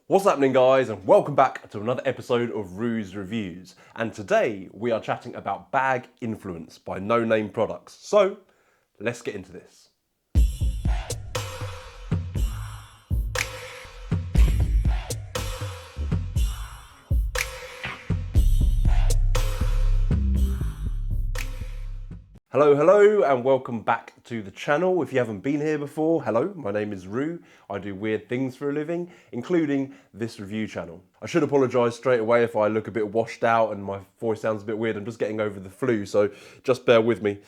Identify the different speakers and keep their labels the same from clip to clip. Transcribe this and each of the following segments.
Speaker 1: What's happening, guys, and welcome back to another episode of Rue's Reviews. And today we are chatting about bag influence by No Name Products. So let's get into this. Hello, and welcome back to the channel. If you haven't been here before, hello, my name is Rue. I do weird things for a living, including this review channel. I should apologise straight away if I look a bit washed out and my voice sounds a bit weird. I'm just getting over the flu, so just bear with me.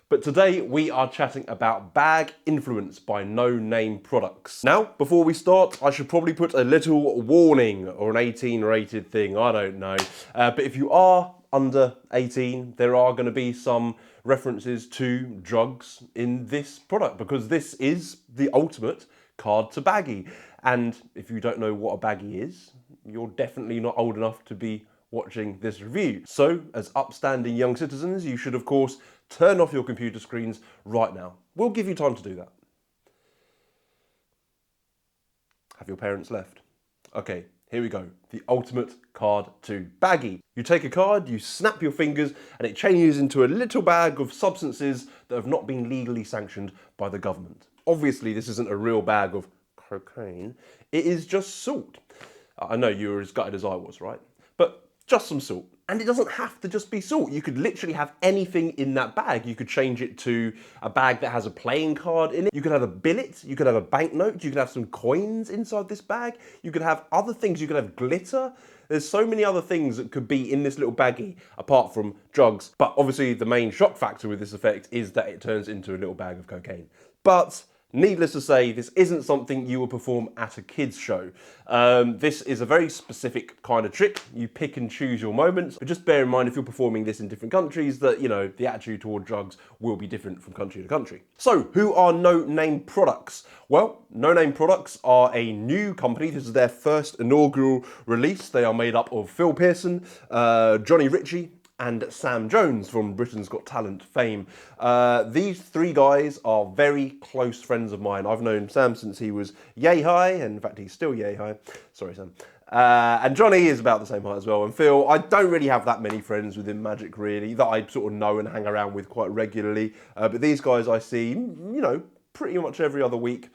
Speaker 1: But today we are chatting about bag influence by No Name Products. Now, before we start, I should probably put a little warning or an 18 rated thing, I don't know. But if you are under 18, there are going to be some references to drugs in this product because this is the ultimate card to baggy. And if you don't know what a baggy is, you're definitely not old enough to be watching this review. So, as upstanding young citizens, you should of course turn off your computer screens right now. We'll give you time to do that. Have your parents left? Okay, here we go. The ultimate card to baggy. You take a card, you snap your fingers, and it changes into a little bag of substances that have not been legally sanctioned by the government. Obviously, this isn't a real bag of cocaine. It is just salt. I know you were as gutted as I was, right? But just some salt. And it doesn't have to just be salt. You could literally have anything in that bag. You could change it to a bag that has a playing card in it. You could have a billet. You could have a banknote. You could have some coins inside this bag. You could have other things. You could have glitter. There's so many other things that could be in this little baggie apart from drugs. But obviously the main shock factor with this effect is that it turns into a little bag of cocaine. But needless to say, this isn't something you will perform at a kids show. This is a very specific kind of trick. You pick and choose your moments, but just bear in mind if you're performing this in different countries that, you know, the attitude toward drugs will be different from country to country. So, who are No Name Products? Well, No Name Products are a new company. This is their first inaugural release. They are made up of Phil Pearson, Johnny Ritchie, and Sam Jones from Britain's Got Talent fame. These three guys are very close friends of mine. I've known Sam since he was yay high, and in fact he's still yay high. Sorry, Sam. And Johnny is about the same height as well. And Phil, I don't really have that many friends within Magic really, that I sort of know and hang around with quite regularly. But these guys I see, you know, pretty much every other week,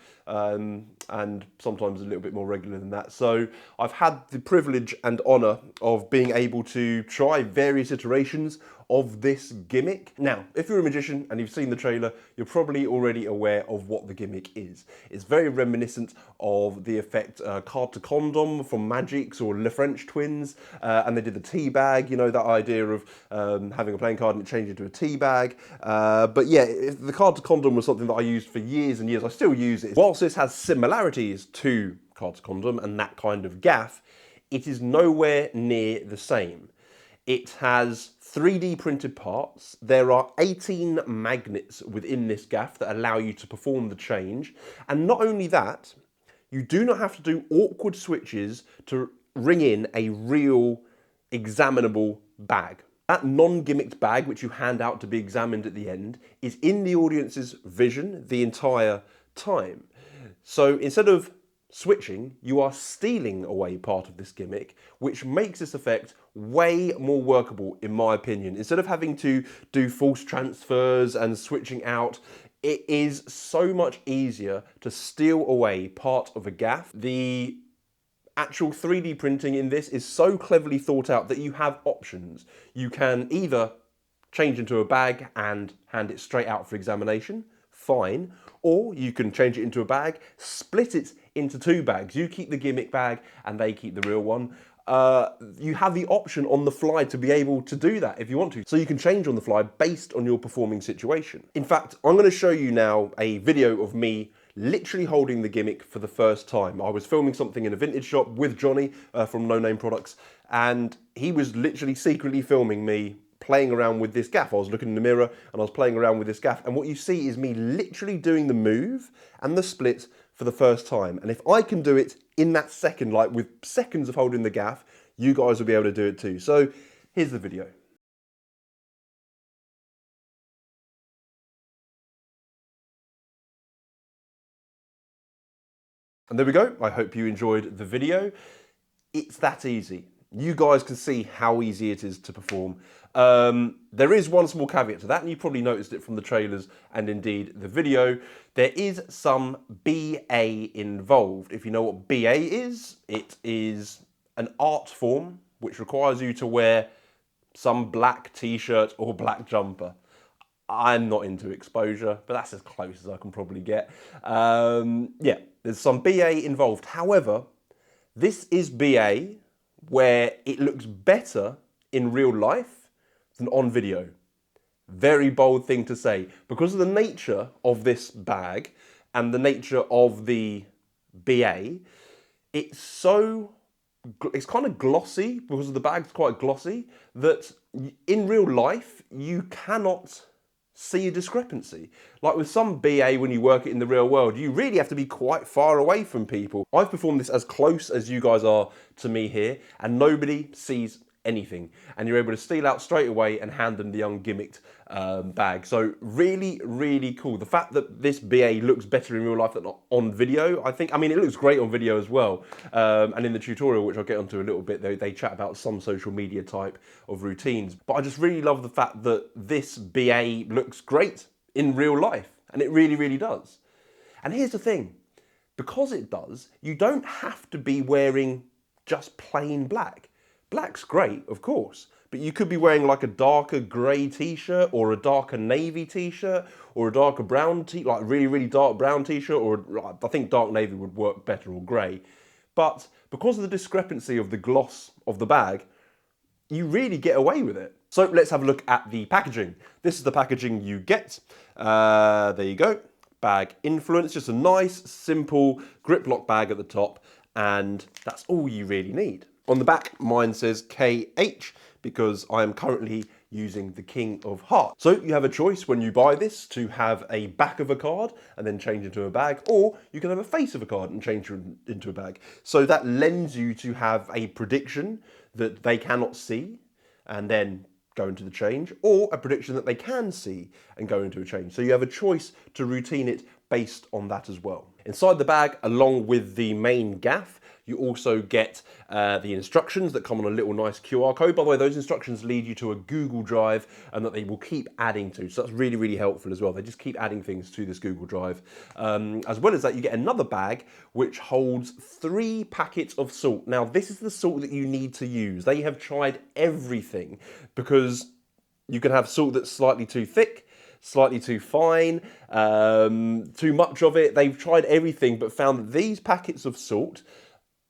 Speaker 1: and sometimes a little bit more regular than that. So I've had the privilege and honour of being able to try various iterations of this gimmick. Now, if you're a magician and you've seen the trailer, you're probably already aware of what the gimmick is. It's very reminiscent of the effect Card to Condom from Magix or Le French Twins, and they did the tea bag, you know, that idea of having a playing card and it changed into a tea bag. But yeah, the Card to Condom was something that I used for years and years. I still use it. Whilst this has similarities to Card to Condom and that kind of gaff, it is nowhere near the same. It has 3D printed parts. There are 18 magnets within this gaff that allow you to perform the change. And not only that, you do not have to do awkward switches to ring in a real examinable bag. That non-gimmicked bag, which you hand out to be examined at the end, is in the audience's vision the entire time. So instead of switching, you are stealing away part of this gimmick, which makes this effect way more workable, in my opinion. Instead of having to do false transfers and switching out, it is so much easier to steal away part of a gaff. The actual 3D printing in this is so cleverly thought out that you have options. You can either change into a bag and hand it straight out for examination, fine, or you can change it into a bag, split it into two bags. You keep the gimmick bag and they keep the real one. You have the option on the fly to be able to do that if you want to. So you can change on the fly based on your performing situation. In fact, I'm going to show you now a video of me literally holding the gimmick for the first time. I was filming something in a vintage shop with Johnny from No Name Products, and he was literally secretly filming me playing around with this gaff. I was looking in the mirror and I was playing around with this gaff, and what you see is me literally doing the move and the split for the first time. And if I can do it in that second, like with seconds of holding the gaff, you guys will be able to do it too. So here's the video. And there we go. I hope you enjoyed the video. It's that easy. You guys can see how easy it is to perform. There is one small caveat to that, and you probably noticed it from the trailers and indeed the video. There is some BA involved. If you know what BA is, it is an art form which requires you to wear some black t-shirt or black jumper. I'm not into exposure, but that's as close as I can probably get. Yeah, there's some BA involved. However, this is BA where it looks better in real life than on video. Very bold thing to say. Because of the nature of this bag and the nature of the BA, it's kind of glossy, because the bag's quite glossy, that in real life you cannot see a discrepancy. Like with some BA, when you work it in the real world, you really have to be quite far away from people. I've performed this as close as you guys are to me here, and nobody sees anything, and you're able to steal out straight away and hand them the ungimmicked bag. So really, really cool. The fact that this BA looks better in real life than on video, I mean, it looks great on video as well. And in the tutorial, which I'll get onto a little bit, they chat about some social media type of routines. But I just really love the fact that this BA looks great in real life, and it really, really does. And here's the thing, because it does, you don't have to be wearing just plain black. Black's great, of course, but you could be wearing like a darker grey t-shirt, or a darker navy t-shirt, or a darker brown like really, really dark brown t-shirt, or I think dark navy would work better, or grey. But because of the discrepancy of the gloss of the bag, you really get away with it. So let's have a look at the packaging. This is the packaging you get. There you go. Bag Influence, just a nice, simple grip lock bag at the top, and that's all you really need. On the back, mine says KH because I am currently using the King of Hearts. So you have a choice when you buy this to have a back of a card and then change into a bag, or you can have a face of a card and change it into a bag. So that lends you to have a prediction that they cannot see and then go into the change, or a prediction that they can see and go into a change. So you have a choice to routine it based on that as well. Inside the bag, along with the main gaff, you also get the instructions that come on a little nice QR code. By the way, those instructions lead you to a Google Drive, and that they will keep adding to. So that's really, really helpful as well. They just keep adding things to this Google Drive. As well as that, you get another bag which holds 3 packets of salt. Now, this is the salt that you need to use. They have tried everything, because you can have salt that's slightly too thick, slightly too fine, too much of it. They've tried everything, but found that these packets of salt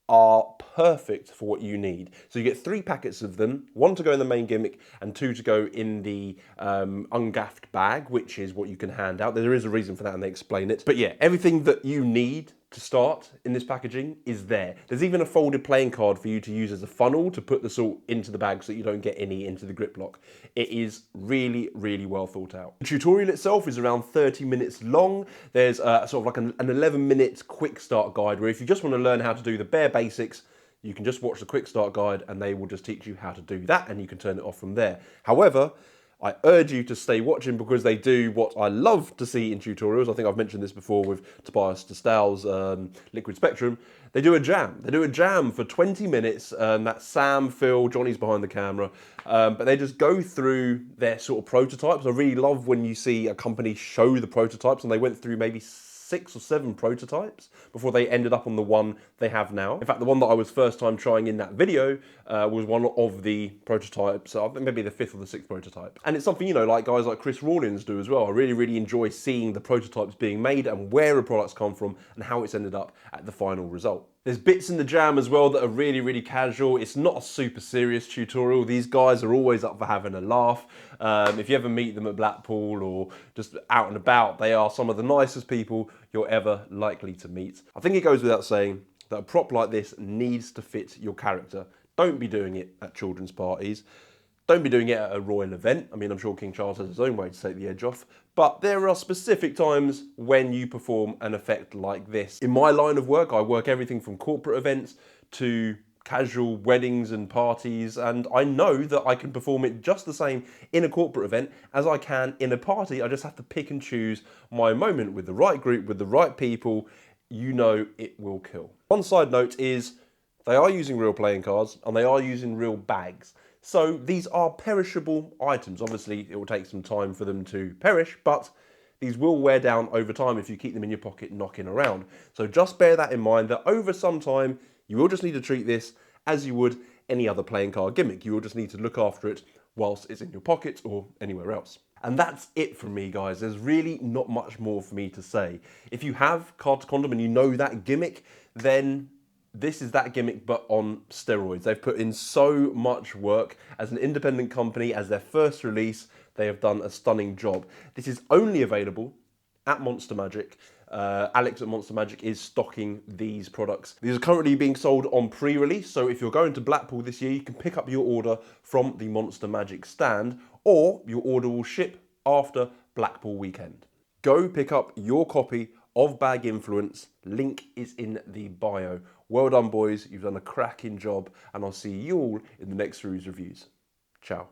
Speaker 1: are perfect for what you need. So you get 3 packets of them, 1 to go in the main gimmick and 2 to go in the ungaffed bag, which is what you can hand out. There is a reason for that, and they explain it. But yeah, everything that you need to start in this packaging is there. There's even a folded playing card for you to use as a funnel to put the salt into the bag so that you don't get any into the grip lock. It is really, really well thought out. The tutorial itself is around 30 minutes long. There's sort of like an 11-minute quick start guide, where if you just want to learn how to do the bare basics, you can just watch the quick start guide and they will just teach you how to do that, and you can turn it off from there. However, I urge you to stay watching, because they do what I love to see in tutorials. I think I've mentioned this before with Tobias Distel's Liquid Spectrum. They do a jam. They do a jam for 20 minutes. That's Sam, Phil, Johnny's behind the camera. But they just go through their sort of prototypes. I really love when you see a company show the prototypes, and they went through maybe 6 or 7 prototypes before they ended up on the one they have now. In fact, the one that I was first time trying in that video was one of the prototypes, I think maybe the 5th or the 6th prototype. And it's something, you know, like guys like Chris Rawlins do as well. I really, really enjoy seeing the prototypes being made and where the products come from and how it's ended up at the final result. There's bits in the jam as well that are really, really casual. It's not a super serious tutorial. These guys are always up for having a laugh. If you ever meet them at Blackpool or just out and about, they are some of the nicest people you're ever likely to meet. I think it goes without saying that a prop like this needs to fit your character. Don't be doing it at children's parties. Don't be doing it at a royal event. I mean, I'm sure King Charles has his own way to take the edge off, but there are specific times when you perform an effect like this. In my line of work, I work everything from corporate events to casual weddings and parties, and I know that I can perform it just the same in a corporate event as I can in a party. I just have to pick and choose my moment with the right group, with the right people. you know it will kill. One side note is they are using real playing cards and they are using real bags. So these are perishable items. Obviously, it will take some time for them to perish, but these will wear down over time if you keep them in your pocket knocking around. So just bear that in mind, that over some time, you will just need to treat this as you would any other playing card gimmick. You will just need to look after it whilst it's in your pocket or anywhere else. And that's it from me, guys. There's really not much more for me to say. If you have Cards Condom and you know that gimmick, then this is that gimmick but on steroids. They've put in so much work. As an independent company, as their first release, they have done a stunning job. This is only available at Monster Magic. Alex at Monster Magic is stocking these products. These are currently being sold on pre-release, so if you're going to Blackpool this year, you can pick up your order from the Monster Magic stand, or your order will ship after Blackpool weekend. Go pick up your copy of Bag Influence. Link is in the bio. Well done, boys. You've done a cracking job, and I'll see you all in the next series reviews. Ciao.